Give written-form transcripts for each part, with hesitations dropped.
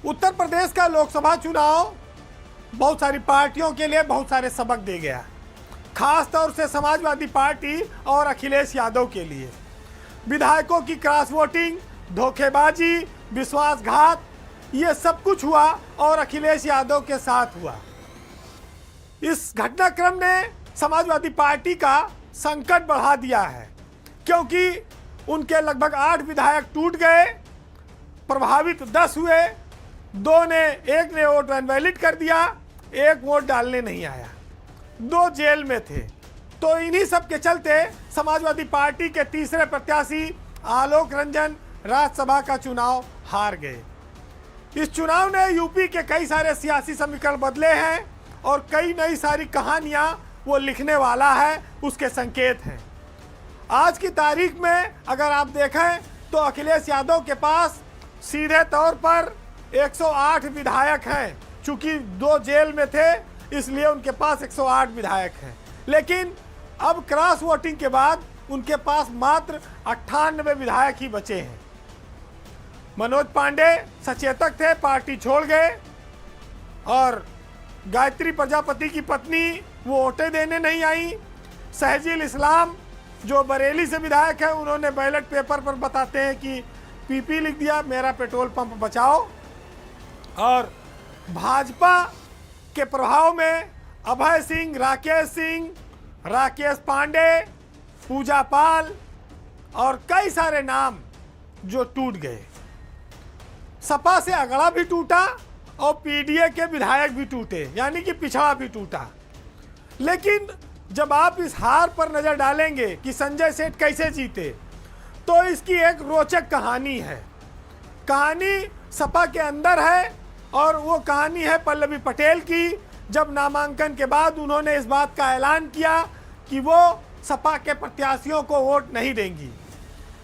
उत्तर प्रदेश का लोकसभा चुनाव बहुत सारी पार्टियों के लिए बहुत सारे सबक दे गया, खास तौर से समाजवादी पार्टी और अखिलेश यादव के लिए। विधायकों की क्रॉस वोटिंग, धोखेबाजी, विश्वासघात, ये सब कुछ हुआ और अखिलेश यादव के साथ हुआ। इस घटनाक्रम ने समाजवादी पार्टी का संकट बढ़ा दिया है, क्योंकि उनके लगभग 8 विधायक टूट गए, प्रभावित 10 हुए, एक ने वोट इनवैलिड कर दिया, एक वोट डालने नहीं आया, 2 जेल में थे। तो इन्हीं सब के चलते समाजवादी पार्टी के तीसरे प्रत्याशी आलोक रंजन राज्यसभा का चुनाव हार गए। इस चुनाव ने यूपी के कई सारे सियासी समीकरण बदले हैं और कई नई सारी कहानियां वो लिखने वाला है, उसके संकेत हैं। आज की तारीख में अगर आप देखें तो अखिलेश यादव के पास सीधे तौर पर 108 विधायक हैं। चूंकि 2 जेल में थे इसलिए उनके पास 108 विधायक हैं, लेकिन अब क्रॉस वोटिंग के बाद उनके पास मात्र 98 विधायक ही बचे हैं। मनोज पांडे सचेतक थे, पार्टी छोड़ गए, और गायत्री प्रजापति की पत्नी वो वोटें देने नहीं आई। सहजील इस्लाम जो बरेली से विधायक है, उन्होंने बैलेट पेपर पर बताते हैं कि पीपी लिख दिया, मेरा पेट्रोल पंप बचाओ। और भाजपा के प्रभाव में अभय सिंह, राकेश पांडे, पूजा पाल और कई सारे नाम जो टूट गए। सपा से अगड़ा भी टूटा और पीडीए के विधायक भी टूटे, यानी कि पिछड़ा भी टूटा। लेकिन जब आप इस हार पर नजर डालेंगे कि संजय सेठ कैसे जीते, तो इसकी एक रोचक कहानी है। कहानी सपा के अंदर है और वो कहानी है पल्लवी पटेल की। जब नामांकन के बाद उन्होंने इस बात का ऐलान किया कि वो सपा के प्रत्याशियों को वोट नहीं देंगी,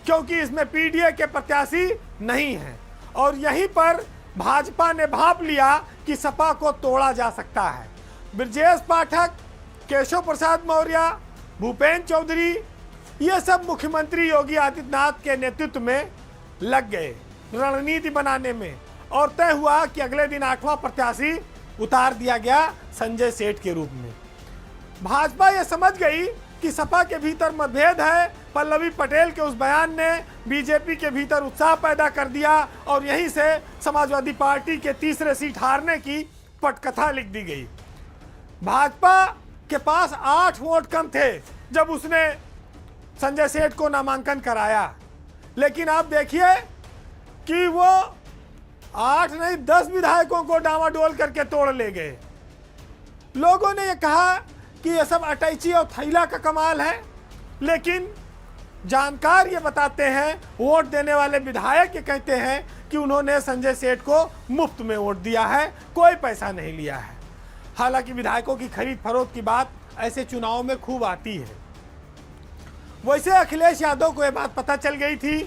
क्योंकि इसमें पीडीए के प्रत्याशी नहीं हैं। और यहीं पर भाजपा ने भांप लिया कि सपा को तोड़ा जा सकता है। ब्रजेश पाठक, केशव प्रसाद मौर्य, भूपेंद्र चौधरी, ये सब मुख्यमंत्री योगी आदित्यनाथ के नेतृत्व में लग गए रणनीति बनाने में, और तय हुआ कि अगले दिन 8वां प्रत्याशी उतार दिया गया संजय सेठ के रूप में। भाजपा ये समझ गई कि सपा के भीतर मतभेद है। पल्लवी पटेल के उस बयान ने बीजेपी के भीतर उत्साह पैदा कर दिया और यहीं से समाजवादी पार्टी के तीसरे सीट हारने की पटकथा लिख दी गई। भाजपा के पास 8 वोट कम थे जब उसने संजय सेठ को नामांकन कराया, लेकिन आप देखिए कि वो 8 नहीं 10 विधायकों को डामाडोल करके तोड़ ले गए। लोगों ने ये कहा कि ये सब अटैची और थैला का कमाल है, लेकिन जानकार ये बताते हैं, वोट देने वाले विधायक ये कहते हैं कि उन्होंने संजय सेठ को मुफ्त में वोट दिया है, कोई पैसा नहीं लिया है। हालांकि विधायकों की खरीद फरोख्त की बात ऐसे चुनाव में खूब आती है। वैसे अखिलेश यादव को ये बात पता चल गई थी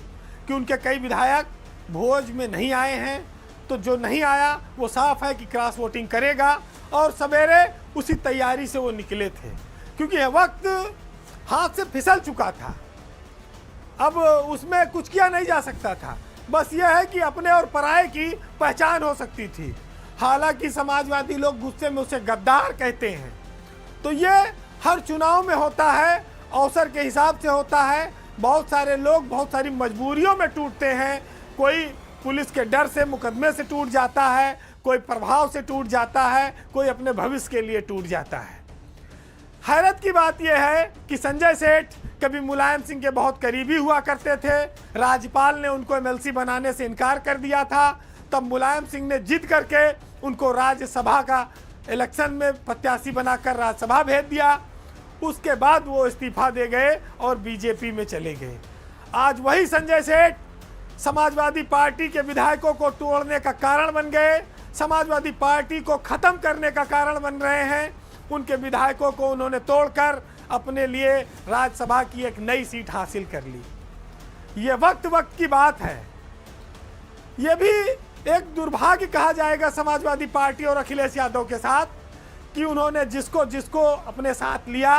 कि उनके कई विधायक भोज में नहीं आए हैं, तो जो नहीं आया वो साफ है कि क्रॉस वोटिंग करेगा, और सवेरे उसी तैयारी से वो निकले थे, क्योंकि यह वक्त हाथ से फिसल चुका था। अब उसमें कुछ किया नहीं जा सकता था, बस यह है कि अपने और पराये की पहचान हो सकती थी। हालांकि समाजवादी लोग गुस्से में उसे गद्दार कहते हैं। तो ये हर चुनाव में होता है, अवसर के हिसाब से होता है। बहुत सारे लोग बहुत सारी मजबूरियों में टूटते हैं। कोई पुलिस के डर से, मुकदमे से टूट जाता है, कोई प्रभाव से टूट जाता है, कोई अपने भविष्य के लिए टूट जाता है। हैरत की बात यह है कि संजय सेठ कभी मुलायम सिंह के बहुत करीबी हुआ करते थे। राज्यपाल ने उनको एमएलसी बनाने से इनकार कर दिया था, तब मुलायम सिंह ने जिद करके उनको राज्यसभा का इलेक्शन में प्रत्याशी बनाकर राज्यसभा भेज दिया। उसके बाद वो इस्तीफा दे गए और बीजेपी में चले गए। आज वही संजय सेठ समाजवादी पार्टी के विधायकों को तोड़ने का कारण बन गए, समाजवादी पार्टी को खत्म करने का कारण बन रहे हैं। उनके विधायकों को उन्होंने तोड़कर अपने लिए राज्यसभा की एक नई सीट हासिल कर ली। ये वक्त की बात है। ये भी एक दुर्भाग्य कहा जाएगा समाजवादी पार्टी और अखिलेश यादव के साथ कि उन्होंने जिसको जिसको अपने साथ लिया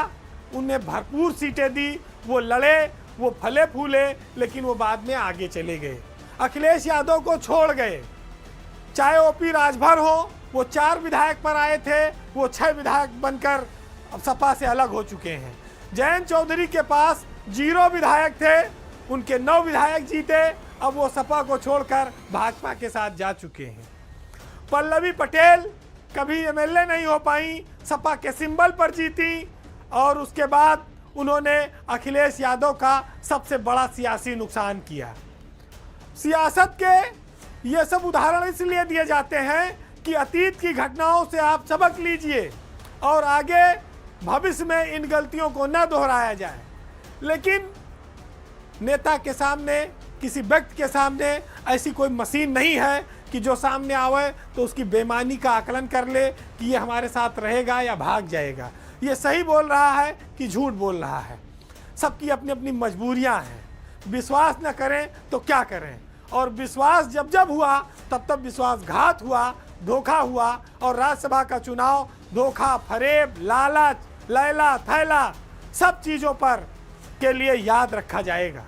उन्हें भरपूर सीटें दी, वो लड़े, वो फले फूले, लेकिन वो बाद में आगे चले गए, अखिलेश यादव को छोड़ गए। चाहे ओपी राजभर हो, वो 4 विधायक पर आए थे, वो 6 विधायक बनकर अब सपा से अलग हो चुके हैं। जयंत चौधरी के पास 0 विधायक थे, उनके 9 विधायक जीते, अब वो सपा को छोड़कर भाजपा के साथ जा चुके हैं। पल्लवी पटेल कभी एमएलए नहीं हो पाई, सपा के सिंबल पर जीती और उसके बाद उन्होंने अखिलेश यादव का सबसे बड़ा सियासी नुकसान किया। सियासत के ये सब उदाहरण इसलिए दिए जाते हैं कि अतीत की घटनाओं से आप सबक लीजिए और आगे भविष्य में इन गलतियों को न दोहराया जाए। लेकिन नेता के सामने, किसी व्यक्ति के सामने ऐसी कोई मशीन नहीं है कि जो सामने आवे तो उसकी बेईमानी का आकलन कर ले कि ये हमारे साथ रहेगा या भाग जाएगा, ये सही बोल रहा है कि झूठ बोल रहा है। सबकी अपनी अपनी मजबूरियां हैं। विश्वास न करें तो क्या करें, और विश्वास जब जब हुआ तब तब विश्वासघात हुआ, धोखा हुआ। और राज्यसभा का चुनाव धोखा, फरेब, लालच, लैला थैला सब चीज़ों पर के लिए याद रखा जाएगा।